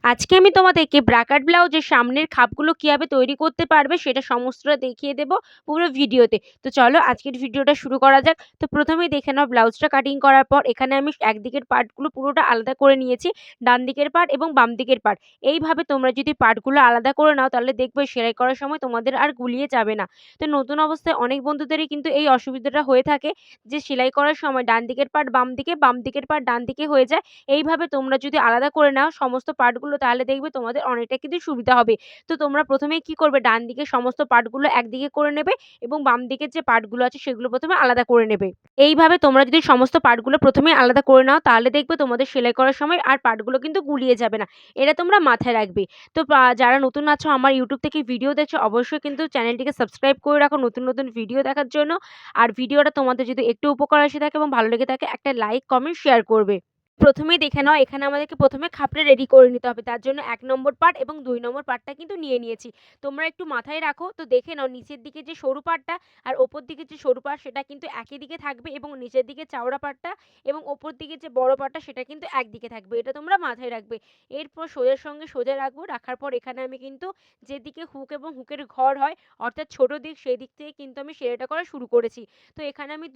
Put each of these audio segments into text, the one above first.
আজকে আমি তোমাদেরকে ব্রাকাট ব্লাউজের সামনের খাপগুলো কিভাবে তৈরি করতে পারবে সেটা সমস্তটা দেখিয়ে দেব পুরো ভিডিওতে। তো চলো আজকের ভিডিওটা শুরু করা যাক। তো প্রথমেই দেখে নাও ব্লাউজটা কাটিং করার পর এখানে আমি একদিকের পার্টগুলো পুরোটা আলাদা করে নিয়েছি, ডান দিকের পার্ট এবং বাম দিকের পার্ট। এইভাবে তোমরা যদি পার্টগুলো আলাদা করে নাও তাহলে দেখবে সেলাই করার সময় তোমাদের আর গুলিয়ে যাবে না। তো নতুন অবস্থায় অনেক বন্ধুদেরই কিন্তু এই অসুবিধাটা হয়ে থাকে যে সেলাই করার সময় ডান দিকের পার্ট বাম দিকে, বাম দিকের পার্ট ডান দিকে হয়ে যায়। এইভাবে তোমরা যদি আলাদা করে নাও সমস্ত পার্টগুলো তাহলে দেখবে তোমাদের অনেকটা কিন্তু সুবিধা হবে। তো তোমরা প্রথমেই কি করবে, ডান দিকের সমস্ত পার্টগুলো একদিকে করে নেবে এবং বাম দিকের যে পার্টগুলো আছে সেগুলো প্রথমে আলাদা করে নেবে। এইভাবে তোমরা যদি সমস্ত পার্টগুলো প্রথমেই আলাদা করে নাও তাহলে দেখবে তোমাদের সেলাই করার সময় আর পার্টগুলো কিন্তু গুলিয়ে যাবে না। এটা তোমরা মাথায় রাখবে। তো যারা নতুন আছো আমার ইউটিউব থেকে ভিডিও দেখছো অবশ্যই কিন্তু চ্যানেলটিকে সাবস্ক্রাইব করে রাখো নতুন নতুন ভিডিও দেখার জন্য। আর ভিডিওটা তোমাদের যদি একটু উপকার এসে থাকে এবং ভালো লেগে থাকে একটা লাইক, কমেন্ট, শেয়ার করবে। প্রথমেই দেখে নাও এখানে আমাদেরকে প্রথমে খাপটা রেডি করে নিতে হবে। তার জন্য ১ নম্বর পার্ট এবং ২ নম্বর পার্টটা কিন্তু নিয়ে নিয়েছি। তোমরা একটু মাথায় রাখো। তো দেখে নাও নিচের দিকে যে সরু পার্টটা আর ওপর দিকে যে সরু পার্ট সেটা কিন্তু একই দিকে থাকবে এবং নিচের দিকে চওড়া পার্টটা এবং ওপর দিকে যে বড় পার্টটা সেটা কিন্তু একদিকে থাকবে। এটা তোমরা মাথায় রাখবে। এরপর সোজার সঙ্গে সোজা রাখবো। রাখার পর এখানে আমি কিন্তু যেদিকে হুক এবং হুকের ঘর হয় অর্থাৎ ছোট দিক সেই দিক থেকে কিন্তু আমি সেলাইটা করা শুরু করেছি। তো এখানে আমি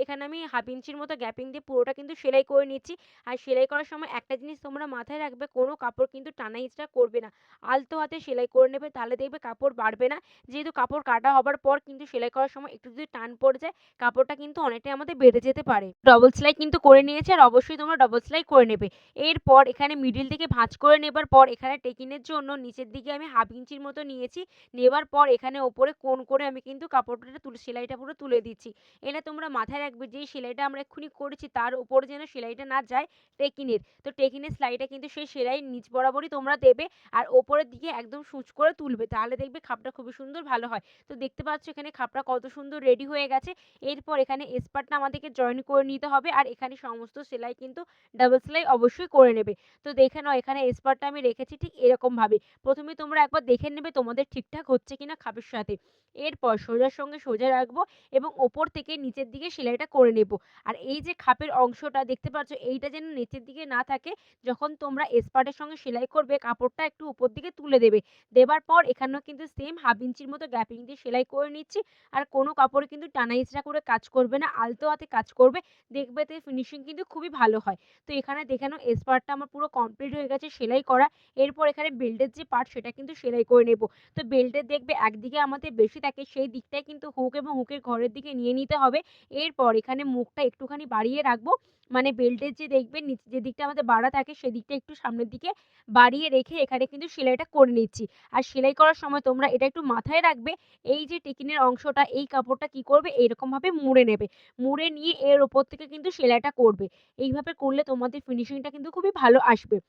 এখানে আমি 1/2 ইঞ্চির মতো গ্যাপিং দিয়ে পুরোটা কিন্তু সেলাই করে নিচ্ছি। আর সেলাই করার সময় একটা জিনিস তোমরা মাথায় রাখবে, কোনো কাপড় কিন্তু টানা হিচড়া করবে না। আলতো হাতে সেলাই করে নেবে তাহলে দেখবে কাপড় বাড়বে না। যেহেতু কাপড় কাটা হবার পর কিন্তু সেলাই করার সময় একটু যদি টান পড়ে যায় কাপড়টা কিন্তু অনেকটাই আমাদের বেড়ে যেতে পারে। ডবল সেলাই কিন্তু করে নিয়েছি আর অবশ্যই তোমরা ডবল সেলাই করে নেবে। এরপর এখানে মিডিল থেকে ভাঁজ করে নেবার পর এখানে টেকিনের জন্য নিচের দিকে আমি 1/2 ইঞ্চির মতো নিয়েছি। নেবার পর এখানে ওপরে কোণ করে আমি কিন্তু কাপড়টা সেলাইটা পুরো তুলে দিচ্ছি। এটা তোমরা মাথায় রাখবে যেই সেলাইটা আমরা এক্ষুনি করেছি তার উপরে যেন সেলাইটা না যায় টেকিনের। তো টেকিনের সেলাইটা কিন্তু সেই সেলাইয়ের নিচ বরাবরই তোমরা দেবে আর ওপরের দিকে একদম সূচ করে তুলবে। তাহলে দেখবে খাপটা খুবই সুন্দর ভালো হয়। তো দেখতে পাচ্ছ এখানে খাপটা কত সুন্দর রেডি হয়ে গেছে। এরপর এখানে এসপারটা আমাদেরকে জয়েন করে নিতে হবে আর এখানে সমস্ত সেলাই কিন্তু ডাবল সেলাই অবশ্যই করে নেবে। তো দেখে নাও এখানে এসপারটা আমি রেখেছি ঠিক এরকমভাবে। প্রথমে তোমরা একবার দেখে নেবে তোমাদের ঠিকঠাক হচ্ছে কিনা খাপের সাথে। এরপর সোজার সঙ্গে সোজা রাখবো এবং ওপর থেকে নিচের দিকে সেলাইটা করে নেব। আর এই যে খাপের অংশটা দেখতে পাচ্ছ এইটা যেন নিচের দিকে না থাকে, যখন তোমরা এসপার্টের সঙ্গে সেলাই করবে কাপড়টা একটু উপর দিকে তুলে দেবে। দেবার পর এখানেও কিন্তু সেম 1/2 ইঞ্চির মতো গ্যাপিং দিয়ে সেলাই করে নিচ্ছি। আর কোনো কাপড়ে কিন্তু টানা হিচড়া করে কাজ করবে না, আলতো হাতে কাজ করবে। দেখবে এতে ফিনিশিং কিন্তু খুবই ভালো হয়। তো এখানে দেখে নাও এসপার্টটা আমার পুরো কমপ্লিট হয়ে গেছে সেলাই করা। এরপর এখানে বেল্টের যে পার্ট সেটা কিন্তু সেলাই করে নেব। তো বেল্টের দেখবে একদিকে আমাদের বেশি থাকে সেই দিকটাই কিন্তু হুক এবং হুকের ঘরের দিকে নিয়ে নিতে হবে। এরপর এখানে মুখটা একটুখানি বাড়িয়ে রাখবো। মানে বেল্টের যে দেখবেন যে দিকটা আমাদের বাড়া থাকে সেদিকটা একটু সামনের দিকে বাড়িয়ে রেখে এখানে কিন্তু সেলাইটা করে নিচ্ছি। আর সেলাই করার সময় তোমরা এটা একটু মাথায় রাখবে, এই যে টেকিনের অংশটা এই কাপড়টা কি করবে এইরকমভাবে মুড়ে নেবে। মুড়ে নিয়ে এর উপর থেকে কিন্তু সেলাইটা করবে। এইভাবে করলে তোমাদের ফিনিশিংটা কিন্তু খুবই ভালো আসবে।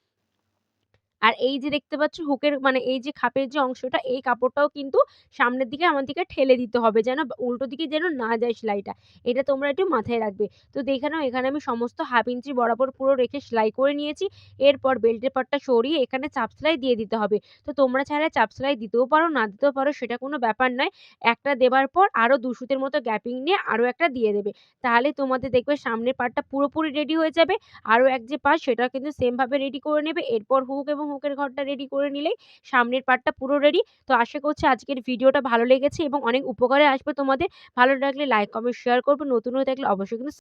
আর এই যে দেখতে পাচ্ছ হুকের মানে এই যে খাপের যে অংশটা এই কাপড়টাও কিন্তু সামনের দিকে আমাদেরকে ঠেলে দিতে হবে যেন উল্টো দিকে যেন না যায় সেলাইটা। এটা তোমরা একটু মাথায় রাখবে। তো দেখে নাও এখানে আমি সমস্ত 1/2 ইঞ্চি বরাবর পুরো রেখে সেলাই করে নিয়েছি। এরপর বেল্টের পাটটা সরিয়ে এখানে চাপ সেলাই দিয়ে দিতে হবে। তো তোমরা চাইলে চাপ সেলাই দিতেও পারো না দিতেও পারো সেটা কোনো ব্যাপার নয়। একটা দেবার পর আরো ২ সুতের মতো গ্যাপিং নিয়ে আরো একটা দিয়ে দেবে। তাহলেই তোমাদের দেখবে সামনের পার্টটা পুরোপুরি রেডি হয়ে যাবে। আরো এক যে পাশ সেটাও কিন্তু সেম ভাবে রেডি করে নেবে। এরপর হুক এবং হুকের ঘরটা রেডি করে নিলেই সামনের পার্টটা পুরো রেডি। তো আশা করছি আজকের ভিডিওটা ভালো লেগেছে এবং অনেক উপকারে আসবে তোমাদের। ভালো লাগলে লাইক, কমেন্ট, শেয়ার করবে। নতুন হয়ে থাকলে অবশ্যই কিন্তু